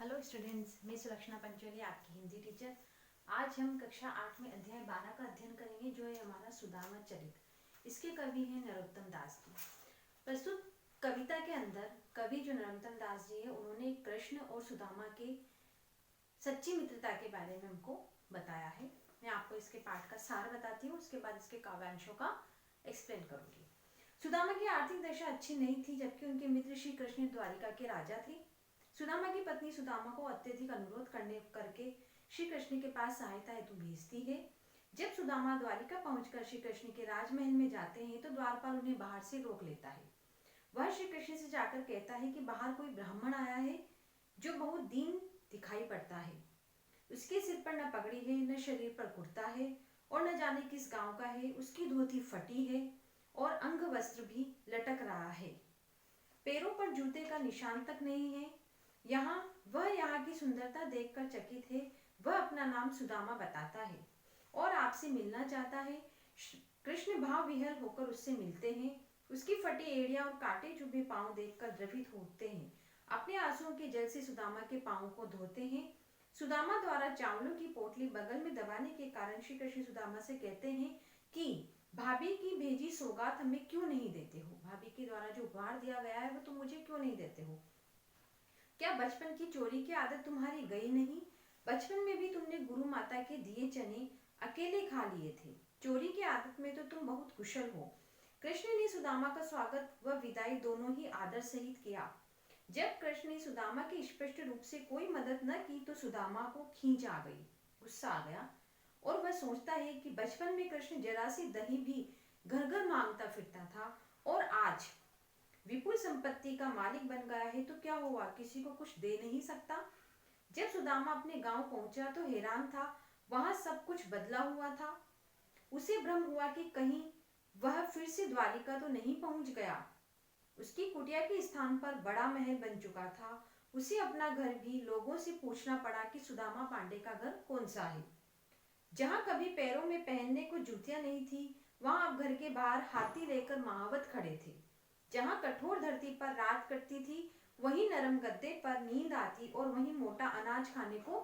Hello students, मैं सुलक्षणा पंचोली आपकी Hindi teacher. आज हम कक्षा 8 में अध्याय 12 का अध्ययन करेंगे, जो है हमारा सुदामा चरित। इसके कवि हैं नरोत्तम दास जी। प्रस्तुत कविता के अंदर कवि जो नरोत्तम दास जी है, उन्होंने कृष्ण और सुदामा के सच्ची मित्रता के बारे में हमको बताया है। मैं आपको इसके पाठ का सार बताती हूँ, उसके बाद इसके काव्यांशों का एक्सप्लेन करूंगी। सुदामा की आर्थिक दशा अच्छी नहीं थी, जबकि उनके मित्र श्री कृष्ण द्वारिका के राजा थे। सुदामा की पत्नी सुदामा को अत्यधिक अनुरोध करके श्री कृष्ण के पास सहायता हेतु भेजती है। जब सुदामा द्वारिका पहुंचकर श्री कृष्ण के राजमहल में जाते हैं, तो द्वारपाल उन्हें बाहर से रोक लेता है। वह श्री कृष्ण से जाकर कहता है कि बाहर कोई ब्राह्मण आया है जो बहुत दीन दिखाई पड़ता है। उसके सिर पर न पगड़ी है, न शरीर पर कुर्ता है, और न जाने किस गांव का है। उसकी धोती फटी है और अंग वस्त्र भी लटक रहा है। पैरों पर जूते का निशान तक नहीं है। यहाँ की सुंदरता देखकर चकित है। वह अपना नाम सुदामा बताता है और आपसे मिलना चाहता है। कृष्ण भाव विह्वल होकर उससे मिलते हैं। उसकी फटी एड़ियां और कांटे चुभे पांव देखकर द्रवित होते हैं। अपने आंसुओं के जल से सुदामा के पांव को धोते हैं। सुदामा द्वारा चावलों की पोटली बगल में दबाने के कारण श्री कृष्ण सुदामा से कहते हैं कि भाभी की भेजी सौगात हमें क्यों नहीं देते हो। भाभी के द्वारा जो उपहार दिया गया है, वो तुम मुझे क्यों नहीं देते हो। क्या बचपन की चोरी की आदत तुम्हारी गई नहीं? बचपन में भी तुमने गुरु माता के दिए चने अकेले खा लिए थे। चोरी की आदत में तो तुम बहुत कुशल हो। कृष्ण ने सुदामा का स्वागत व विदाई दोनों ही आदर सहित किया। जब कृष्ण ने सुदामा की स्पष्ट रूप से कोई मदद न की, तो सुदामा को खींच आ गई, गुस्सा आ गया, और वह सोचता है कि बचपन में कृष्ण जरा सी दही भी घर घर मांगता फिरता था, और आज विपुल संपत्ति का मालिक बन गया है, तो क्या हुआ, किसी को कुछ दे नहीं सकता। जब सुदामा अपने गांव पहुंचा तो हैरान था। वहां सब कुछ बदला हुआ था। उसे भ्रम हुआ कि कहीं वह फिर से द्वारिका तो नहीं पहुंच गया। उसकी कुटिया के स्थान पर बड़ा महल बन चुका था। उसे अपना घर भी लोगों से पूछना पड़ा कि सुदामा पांडे का घर कौन सा है। जहां कभी पैरों में पहनने को जूतियां नहीं थी, वहां अब घर के बाहर हाथी लेकर महावत खड़े थे। जहां कठोर धरती पर रात कटती थी, वहीं नरम गद्दे पर नींद आती, और वहीं मोटा अनाज खाने को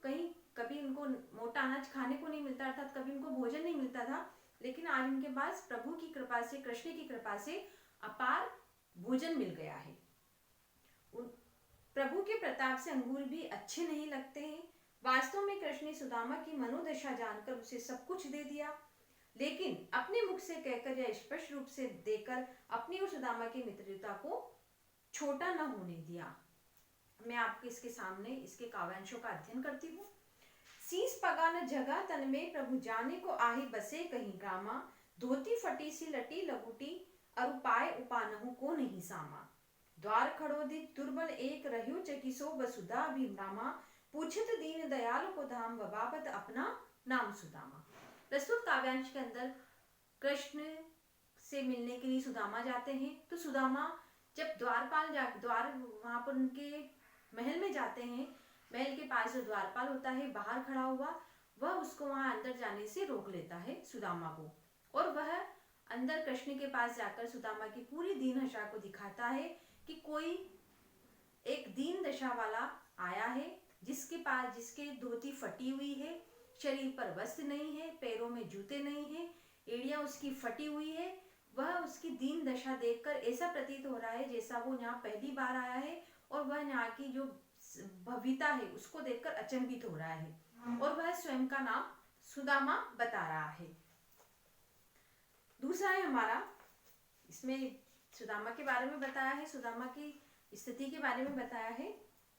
कहीं कभी उनको मोटा अनाज खाने को नहीं मिलता, अर्थात कभी उनको भोजन नहीं मिलता था। लेकिन आज उनके पास प्रभु की कृपा से, कृष्ण की कृपा से अपार भोजन मिल गया है। प्रभु के प्रताप से अंगूर भी अच्छे नहीं लगते हैं। वास्तव में कृष्ण ने सुदामा की मनोदशा जानकर उसे सब कुछ दे दिया, लेकिन अपने मुख से कहकर या स्पष्ट रूप से देकर अपनी और सुदामा की मित्रता को छोटा न होने दिया। मैं आपके इसके सामने इसके काव्यांशों का अध्ययन करती हूँ। शीस पगा न जगह तन में, प्रभु जाने को आही बसे कहीं गामा। धोती फटी सी लटी लगुटी, अरुपाय उपानहु को नहीं सामा। द्वार खड़ोदित दुर्बल एक रह्यो चकिसो, वसुधा भीमरामा। पूछत दीन दयाल को धाम, बाबत अपना नाम सुदामा। प्रस्तुत काव्यांश के अंदर कृष्ण से मिलने के लिए सुदामा जाते हैं। तो सुदामा जब द्वार वहां पर उनके महल में जाते हैं, महल के पास जो द्वारपाल होता है बाहर खड़ा हुआ, वह उसको वहां अंदर जाने से रोक लेता है सुदामा को, और वह अंदर कृष्ण के पास जाकर सुदामा की पूरी दीन दशा को दिखाता है कि कोई एक दीन दशा वाला आया है, जिसके धोती फटी हुई है, शरीर पर वस्त्र नहीं है, पैरों में जूते नहीं है, एड़ियां उसकी फटी हुई है। वह उसकी दीन दशा देखकर ऐसा प्रतीत हो रहा है जैसा वो यहाँ पहली बार आया है, और वह यहाँ की जो भव्यता है उसको देखकर अचंभित हो रहा है, और वह स्वयं का नाम सुदामा बता रहा है। दूसरा है हमारा, इसमें सुदामा के बारे में बताया है, सुदामा की स्थिति के बारे में बताया है।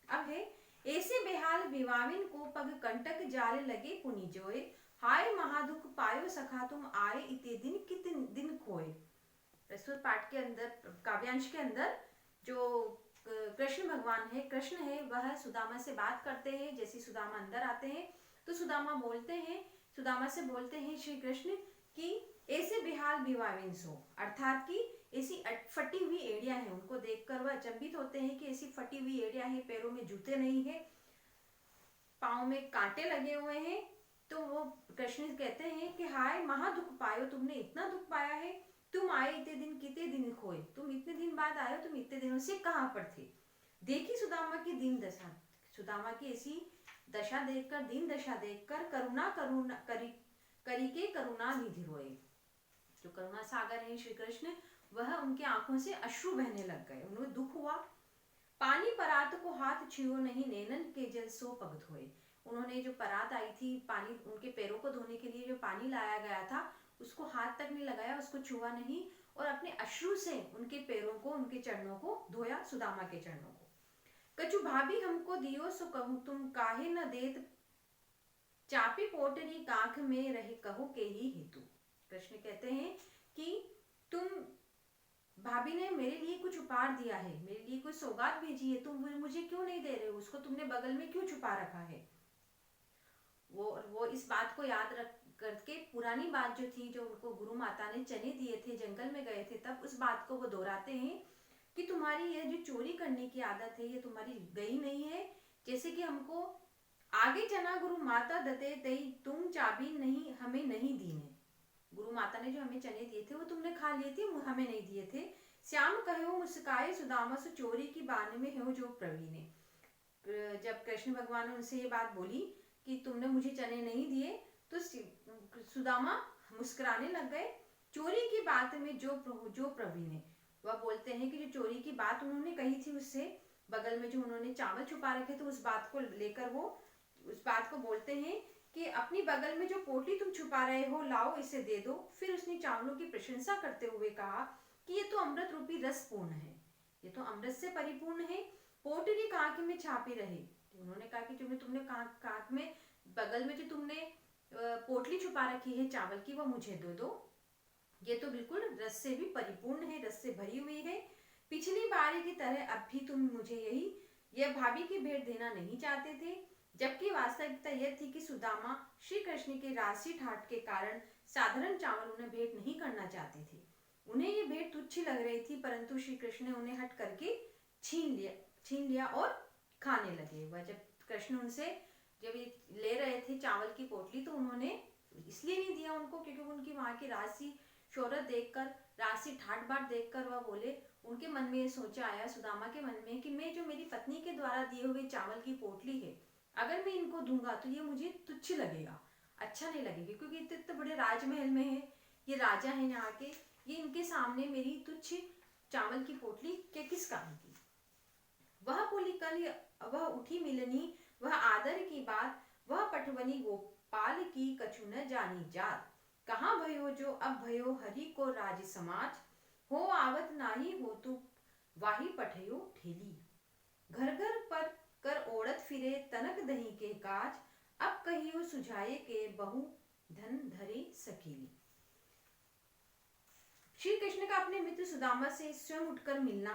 अब है, ऐसे बेहाल विवाविन को पग कंटक जाल लगे पुनि जोए। हाय महादुख पायो सखा तुम आए, इते दिन कितने दिन खोए। प्रस्तुत पाठ के अंदर, काव्यांश के अंदर जो कृष्ण भगवान है, कृष्ण है, वह सुदामा से बात करते हैं। जैसे सुदामा अंदर आते हैं तो सुदामा से बोलते हैं श्री कृष्ण कि ऐसे बेहाल विवाविन सो, अर्थात कि ऐसी फटी हुई एड़ियां हैं। उनको देखकर वह अचंभित होते हैं कि ऐसी फटी हुई एड़ियां हैं, पैरों में जूते नहीं है, पाँव में कांटे लगे हुए हैं। तो वो कृष्ण कहते हैं कि हाय महादुख पायो, तुमने इतना दुख पाया है। तुम आए इतने दिन कितने दिन खोए, तुम इतने दिन बाद आए हो, तुम इतने दिनों से कहाँ पर थे। देखी सुदामा की दीन दशा, सुदामा की ऐसी दशा देखकर, दीन दशा देखकर करुणा करुणा करी के करुणा निधि रोए। जो करुणा सागर है श्री कृष्ण, वह उनके आंखों से अश्रु बहने लग गए, उन्हें दुख हुआ। पानी परात को हाथ छुओ नहीं, नैनन के जल सो पग धोए। उन्होंने जो परात आई थी, पानी उनके पैरों को धोने के लिए जो पानी लाया गया था, उसको हाथ तक नहीं लगाया, उसको छुआ नहीं और अपने अश्रु से उनके पैरों को, उनके चरणों को धोया, सुदामा के चरणों को। कछु भाभी हमको दियो सो कहूं तुम काहे न देत, चापी पोटरी काख में रहे कहो के ही हेतु। कृष्ण कहते हैं कि तुम, भाभी ने मेरे लिए कुछ उपहार दिया है, मेरे लिए कोई सौगात भेजी है, तुम मुझे क्यों नहीं दे रहे हो, उसको तुमने बगल में क्यों छुपा रखा है। वो इस बात को याद रख करके, पुरानी बात जो थी, जो उनको गुरु माता ने चने दिए थे, जंगल में गए थे, तब उस बात को वो दोहराते हैं कि तुम्हारी ये जो चोरी करने की आदत है, ये तुम्हारी गई नहीं है। जैसे कि हमको आगे चना गुरु माता दते तई, तुम चाबी नहीं हमें नहीं दी ने। गुरु माता ने जो हमें चने दिए थे वो तुमने खा लिए थे, हमें नहीं दिए थे। श्याम कहो मुस्काए सुदामा सो, चोरी की बाने में हो जो प्रवीणे। जब कृष्ण भगवान ने उनसे ये बात बोली कि तुमने मुझे चने नहीं दिए, तो सुदामा मुस्कुराने लग गए। चोरी की बात में जो प्रवीण है, वह बोलते हैं कि जो चोरी की बात उन्होंने कही थी, उससे बगल में जो उन्होंने चावल छुपा रखे थे, उस बात को लेकर वो उस बात को बोलते हैं कि अपनी बगल में जो पोटली तुम छुपा रहे हो, लाओ इसे दे दो। फिर उसने चावलों की प्रशंसा करते हुए कहा कि ये तो अमृत रूपी रस पूर्ण है, ये तो अमृत से परिपूर्ण है। पोटली कांख में छापी रहे, उन्होंने कहा कि तुमने कांख में, बगल में जो तुमने पोटली छुपा रखी है चावल की, वो मुझे दे दो। ये तो बिल्कुल रस से भी परिपूर्ण है, रस से भरी हुई है। पिछली बारी की तरह अब भी तुम मुझे यह भाभी की भेंट देना नहीं चाहते थे, जबकि वास्तविकता यह थी कि सुदामा श्री कृष्ण के राशि ठाट के कारण साधारण चावल उन्हें भेंट नहीं करना चाहते थे। उन्हें ये भेंट तुच्छ लग रही थी, परंतु श्री कृष्ण ने उन्हें हट करके छीन लिया और खाने लगे। वह जब कृष्ण उनसे जब ले रहे थे चावल की पोटली, तो उन्होंने इसलिए नहीं दिया उनको क्योंकि उनकी वहां की राशि शोहरत देखकर, राशि ठाट बाट देखकर वह बोले, उनके मन में ये सोचा आया, सुदामा के मन में, कि मैं जो मेरी पत्नी के द्वारा दिए हुए चावल की पोटली है, अगर मैं इनको दूंगा तो ये मुझे तुच्छ लगेगा, अच्छा नहीं लगेगा, क्योंकि इतने बड़े राजमहल में है, ये राजा है यहाँ के, ये इनके सामने मेरी तुच्छ चावल की पोटली के किस काम की। वह बोली कल वह उठी मिलनी, वह आदर की बात, वह पटवनी गोपाल की कछु न जानी जात। कहाँ भयो जो अब भयो हरि को राज समाज, हो आवत नाही हो तू वाही पठयो ठेली। घर घर पर कर ओढ़त फिरे तनक दही के काज, अब कहियो सुझाए के बहु धन धरे सकेली। श्री कृष्ण का अपने मित्र सुदामा से स्वयं उठकर मिलना,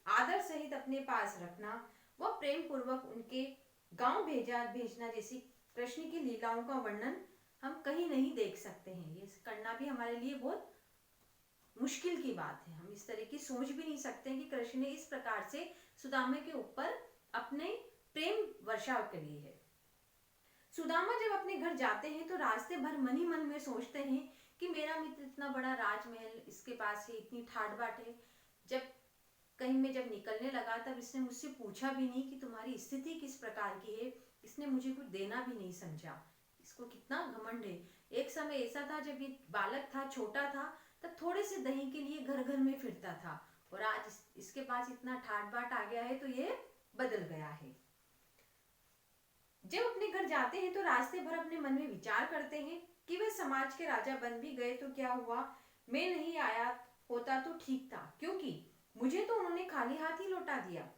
आदर सहित अपने पास रखना, वह प्रेम पूर्वक उनके गांव भेजना जैसी कृष्ण की लीलाओं का वर्णन हम कहीं नहीं देख सकते हैं। ये करना भी हमारे लिए बहुत मुश्किल की बात है। हम इस तरह की सोच भी नहीं सकते हैं कि कृष्ण ने इस प्रकार से सुदामा के ऊपर अपने प्रेम वर्षा करी है। सुदामा जब अपने घर जाते हैं तो रास्ते भर मन ही मन में सोचते हैं कि मेरा मित्र इतना बड़ा राजमहल इसके पास है, इतनी ठाट बाट है। जब कहीं में जब निकलने लगा तब इसने मुझसे पूछा भी नहीं कि तुम्हारी स्थिति किस प्रकार की है, इसने मुझे कुछ देना भी नहीं समझा। इसको कितना घमंड है। एक समय ऐसा था जब ये बालक था, छोटा था, तब थोड़े से दही के लिए घर घर में फिरता था, और आज इसके पास इतना ठाट बाट आ गया है तो ये बदल गया है। जब अपने घर जाते हैं तो रास्ते भर अपने मन में विचार करते हैं कि वे समाज के राजा बन भी गए तो क्या हुआ, मैं नहीं आया होता तो ठीक था, क्योंकि मुझे तो उन्होंने खाली हाथ ही लौटा दिया।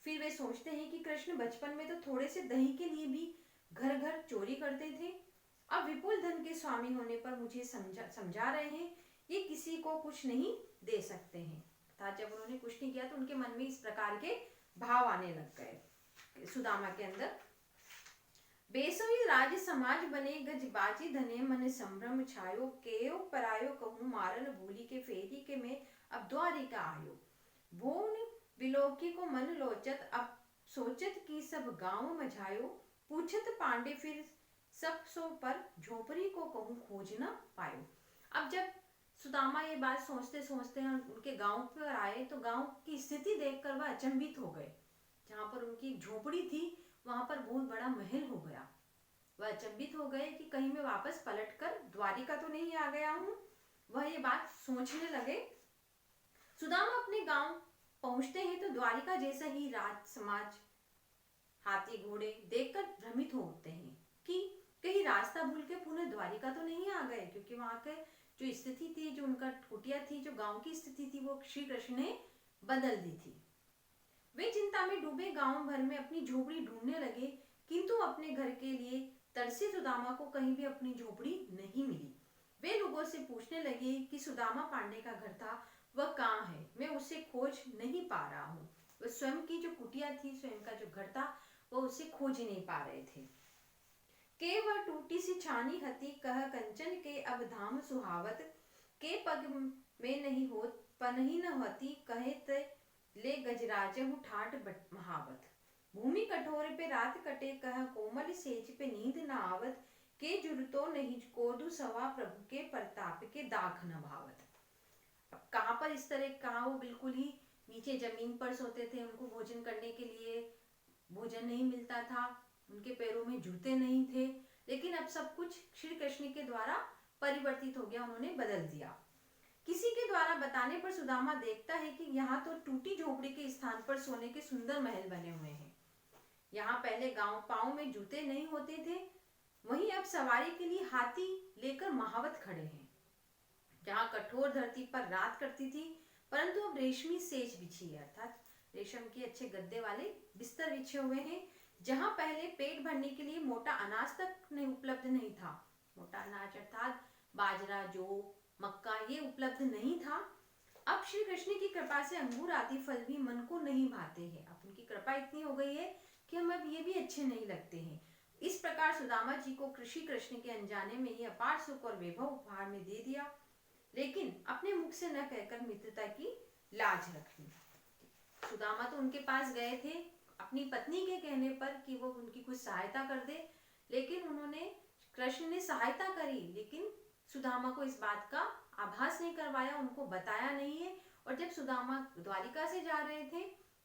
फिर वे सोचते हैं कि कृष्ण बचपन में तो थोड़े से दही के लिए भी घर घर चोरी करते थे, अब विपुल धन के स्वामी होने पर मुझे समझा रहे हैं ये किसी को कुछ नहीं दे सकते हैं। अर्थात जब उन्होंने कुछ नहीं किया तो उनके मन में इस प्रकार के भाव आने लग गए सुदामा के अंदर। बेसवी राज समाज बने गज बाजी धने, मन संभ्रम छायो, केयो परायो कहूँ मारन भूली के फेरी के में अब द्वारिका आयो। भुवन विलोकी को मन लोचत, अब सोचत की सब गांव मझायो, पूछत पांडे फिर सब सो पर झोपड़ी को कहूँ खोज न पायो। अब जब सुदामा ये बात सोचते सोचते उनके गांव पर आए तो गांव की स्थिति देखकर वह अचंभित हो गए। जहाँ पर उनकी झोपड़ी थी वहां पर बहुत बड़ा महल हो गया। वह अचंभित हो गए कि कहीं मैं वापस पलटकर द्वारिका तो नहीं आ गया हूँ। वह ये बात सोचने लगे। सुदामा अपने गांव पहुंचते हैं तो द्वारिका जैसा ही राज समाज, हाथी घोड़े देखकर भ्रमित होते हैं कि कहीं रास्ता भूल के पुनः द्वारिका तो नहीं आ गए, क्योंकि वहां के जो स्थिति थी, जो उनका कुटिया थी, जो गांव की स्थिति थी, वो श्री कृष्ण ने बदल दी थी। वे चिंता में डूबे गांव भर में अपनी झोपड़ी ढूंढने लगे, किंतु अपने घर के लिए तरसे सुदामा को कहीं भी अपनी झोपड़ी नहीं मिली। वे लोगों से पूछने लगे कि सुदामा पांडे का घर था, वह कहाँ है, मैं उसे खोज नहीं पा रहा हूँ। वह स्वयं की जो कुटिया थी, स्वयं का जो घर था, वह उसे खोज ही नहीं पा रहे थे। के वह टूटी सी छानी हती, कह कंचन के अब धाम सुहावत, के पग में नहीं होत पनही न होती, कहे ते ले गजराजहु ठाट महावत। भूमि कठोर पे रात कटे, कह कोमल सेज पे नींद न आवत, के जुरतो नहीं कोदु सवा प्रभु के प्रताप के दाख न भावत। अब कहाँ पर इस तरह, कहाँ वो बिल्कुल ही नीचे जमीन पर सोते थे, उनको भोजन करने के लिए भोजन नहीं मिलता था, उनके पैरों में जूते नहीं थे, लेकिन अब सब कुछ श्री कृष्ण के द्वारा परिवर्तित हो गया, उन्होंने बदल दिया। किसी के द्वारा बताने पर सुदामा देखता है कि यहाँ तो टूटी झोपड़ी के स्थान पर सोने के सुंदर महल बने हुए हैं। यहाँ पहले गांव पांव में जूते नहीं होते थे, वहीं अब सवारी के लिए हाथी लेकर महावत खड़े हैं। जहाँ कठोर धरती पर रात करती थी, परंतु अब रेशमी सेज बिछी है, अर्थात रेशम के अच्छे गद्दे वाले बिस्तर बिछे हुए हैं। जहाँ पहले पेट भरने के लिए मोटा अनाज तक नहीं उपलब्ध नहीं था, मोटा अनाज अर्थात बाजरा, जौ, मक्का, ये उपलब्ध नहीं था। अब श्री कृष्ण की कृपा से अंगूर आदि फल भी मन को नहीं भाते हैं। अब उनकी कृपा इतनी हो गई है कि हम अब ये भी अच्छे नहीं लगते हैं। इस प्रकार सुदामा जी को कृषि कृष्ण के अनजाने में ही अपार सुख और वैभव उपहार में दे दिया, लेकिन अपने मुख से न कहकर मित्रता की लाज रख ली। सुदामा तो उनके पास गए थे अपनी पत्नी के कहने पर कि वो उनकी कुछ सहायता कर दे, लेकिन उन्होंने, कृष्ण ने सहायता करी, लेकिन सुदामा को इस बात का आभास नहीं करवाया, उनको बताया नहीं है। और जब सुदामा द्वारिका से जा रहे थे,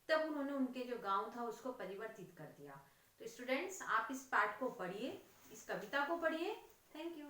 तब उन्होंने उनके जो गांव था उसको परिवर्तित कर दिया। तो स्टूडेंट्स, आप इस पाठ को पढ़िए, इस कविता को पढ़िए। Thank you.